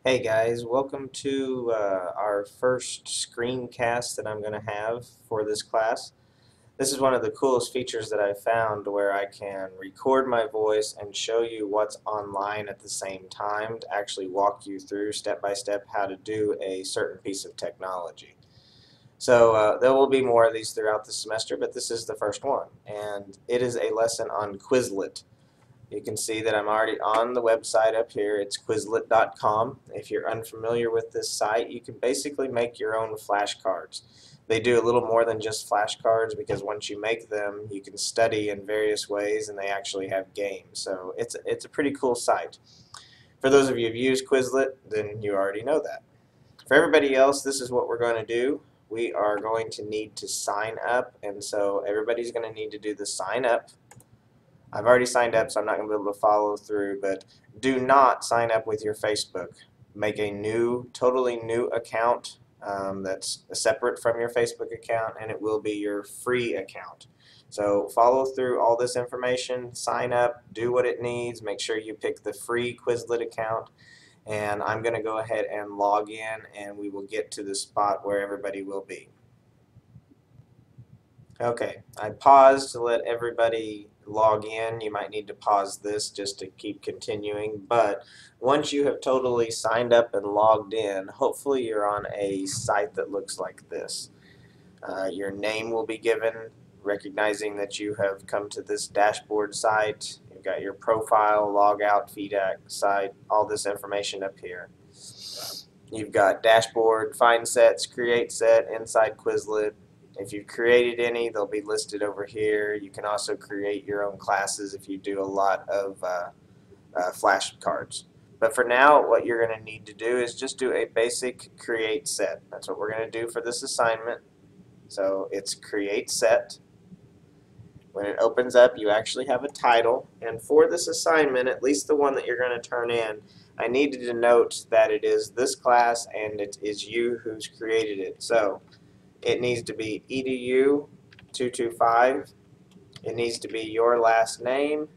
Hey guys, welcome to our first screencast that I'm going to have for this class. This is one of the coolest features that I've found where I can record my voice and show you what's online at the same time to actually walk you through step by step how to do a certain piece of technology. So there will be more of these throughout the semester, but this is the first one, and it is a lesson on Quizlet. You can see that I'm already on the website up here. It's Quizlet.com. If you're unfamiliar with this site, you can basically make your own flashcards. They do a little more than just flashcards because once you make them, you can study in various ways and they actually have games. So it's a pretty cool site. For those of you who've used Quizlet, then you already know that. For everybody else, this is what we're going to do. We are going to need to sign up, and so everybody's going to need to do the sign up. I've already signed up, so I'm not going to be able to follow through, but do not sign up with your Facebook. Make a totally new account that's separate from your Facebook account, and it will be your free account. So follow through all this information, sign up, do what it needs, make sure you pick the free Quizlet account, and I'm going to go ahead and log in, and we will get to the spot where everybody will be. Okay, I paused to let everybody log in. You might need to pause this just to keep continuing, but once you have totally signed up and logged in, hopefully you're on a site that looks like this. Your name will be given, recognizing that you have come to this dashboard site. You've got your profile, log out, feedback site, all this information up here. You've got dashboard, find sets, create set, inside Quizlet. If you've created any, they'll be listed over here. You can also create your own classes if you do a lot of flashcards. But for now, what you're going to need to do is just do a basic create set. That's what we're going to do for this assignment. So it's create set. When it opens up, you actually have a title. And for this assignment, at least the one that you're going to turn in, I need to denote that it is this class and it is you who's created it. So it needs to be edu 225. It needs to be your last name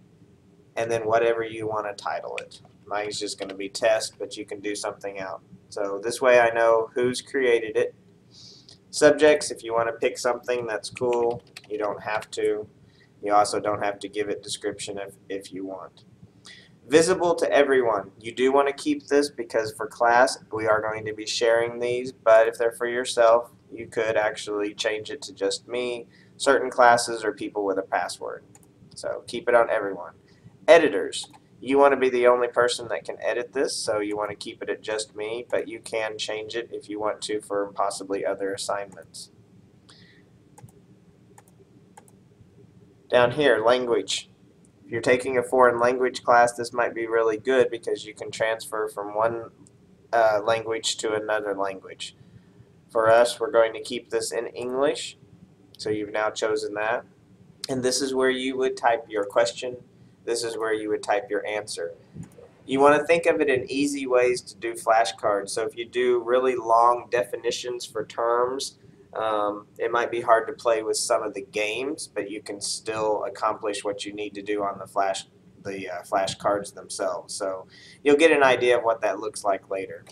and then whatever you want to title it. Mine's just going to be test, but you can do something else. So this way I know who's created it. Subjects, if you want to pick something, that's cool. You don't have to. You also don't have to give it description if you want. Visible to everyone. You do want to keep this because for class we are going to be sharing these, but if they're for yourself, you could actually change it to just me, certain classes, or people with a password. So keep it on everyone. Editors. You want to be the only person that can edit this, so you want to keep it at just me, but you can change it if you want to for possibly other assignments. Down here, language. If you're taking a foreign language class, this might be really good because you can transfer from one language to another language. For us, we're going to keep this in English, so you've now chosen that. And this is where you would type your question. This is where you would type your answer. You want to think of it in easy ways to do flashcards. So if you do really long definitions for terms, it might be hard to play with some of the games, but you can still accomplish what you need to do on the flashcards themselves. So you'll get an idea of what that looks like later.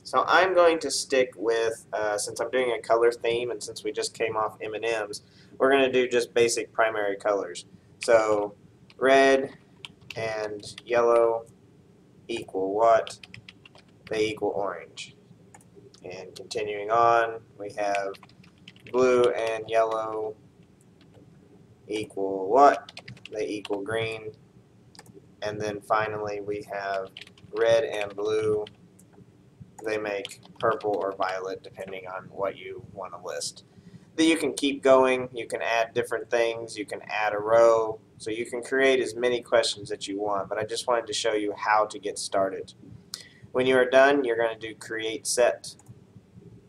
So I'm going to stick with, since I'm doing a color theme and since we just came off M&Ms, we're going to do just basic primary colors. So red and yellow equal what? They equal orange. And continuing on, we have blue and yellow equal what? They equal green. And then finally we have red and blue. They make purple or violet depending on what you want to list. Then you can keep going, you can add different things, you can add a row, so you can create as many questions that you want, but I just wanted to show you how to get started. When you are done, you're going to do create set.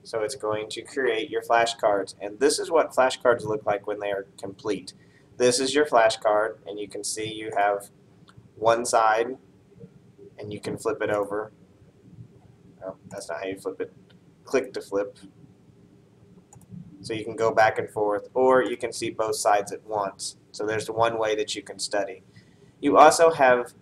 So it's going to create your flashcards, and this is what flashcards look like when they are complete. This is your flashcard, and you can see you have one side, and you can flip it over. Oh, that's not how you flip it. Click to flip. So you can go back and forth, or you can see both sides at once. So there's one way that you can study. You also have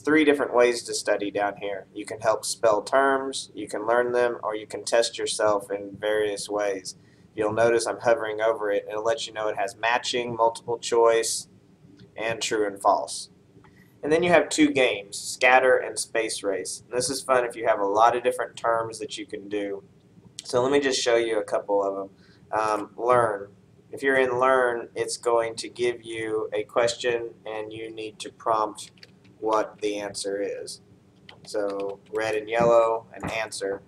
three different ways to study down here. You can help spell terms, you can learn them, or you can test yourself in various ways. You'll notice I'm hovering over it. It'll let you know it has matching, multiple choice, and true and false. And then you have two games, scatter and space race. And this is fun if you have a lot of different terms that you can do. So let me just show you a couple of them. Learn. If you're in Learn, it's going to give you a question and you need to prompt what the answer is. So red and yellow, an answer,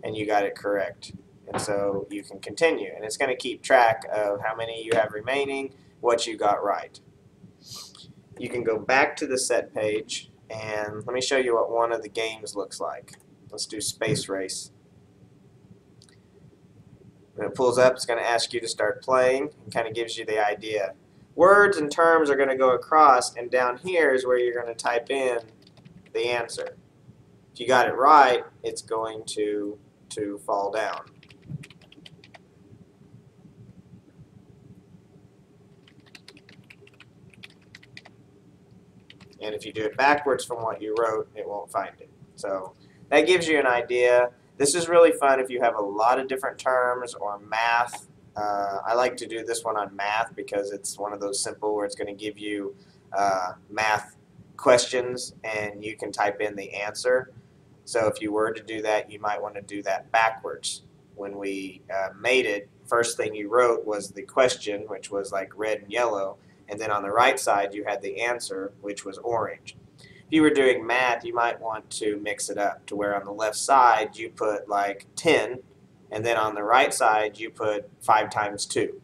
and you got it correct. And so you can continue. And it's going to keep track of how many you have remaining, what you got right. You can go back to the set page, and let me show you what one of the games looks like. Let's do Space Race. When it pulls up, it's going to ask you to start playing and kind of gives you the idea. Words and terms are going to go across, and down here is where you're going to type in the answer. If you got it right, it's going to fall down. And if you do it backwards from what you wrote, it won't find it. So that gives you an idea. This is really fun if you have a lot of different terms or math. I like to do this one on math because it's one of those simple where it's going to give you math questions and you can type in the answer. So if you were to do that, you might want to do that backwards. When we made it, first thing you wrote was the question, which was like red and yellow, and then on the right side you had the answer, which was orange. If you were doing math, you might want to mix it up to where on the left side you put like 10, and then on the right side you put 5 times 2.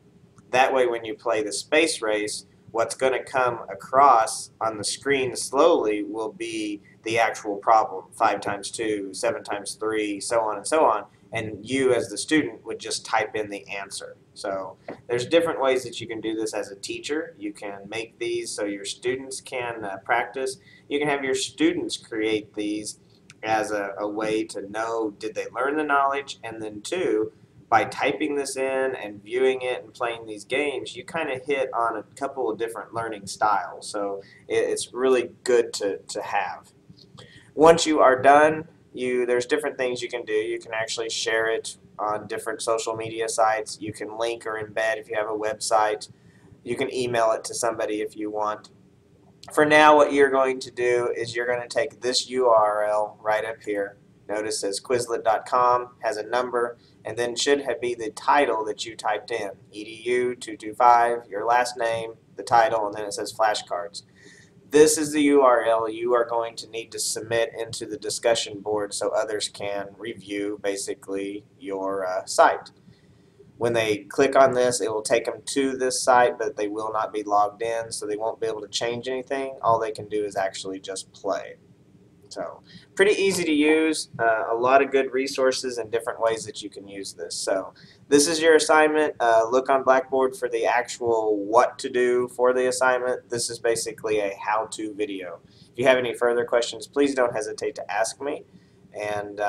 That way when you play the space race, what's going to come across on the screen slowly will be the actual problem, 5 times 2, 7 times 3, so on and so on, and you as the student would just type in the answer. So there's different ways that you can do this as a teacher. You can make these so your students can practice. You can have your students create these as a way to know, did they learn the knowledge, and then two, by typing this in and viewing it and playing these games, you kind of hit on a couple of different learning styles. So it's really good to have. Once you are done, there's different things you can do. You can actually share it on different social media sites. You can link or embed if you have a website. You can email it to somebody if you want. For now, what you're going to do is you're going to take this URL right up here. Notice it says Quizlet.com, has a number, and then should be the title that you typed in. edu225, your last name, the title, and then it says flashcards. This is the URL you are going to need to submit into the discussion board so others can review basically your site. When they click on this, it will take them to this site, but they will not be logged in, so they won't be able to change anything. All they can do is actually just play. So pretty easy to use, a lot of good resources and different ways that you can use this. So this is your assignment. Look on Blackboard for the actual what to do for the assignment. This is basically a how-to video. If you have any further questions, please don't hesitate to ask me, and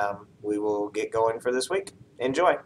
we will get going for this week. Enjoy!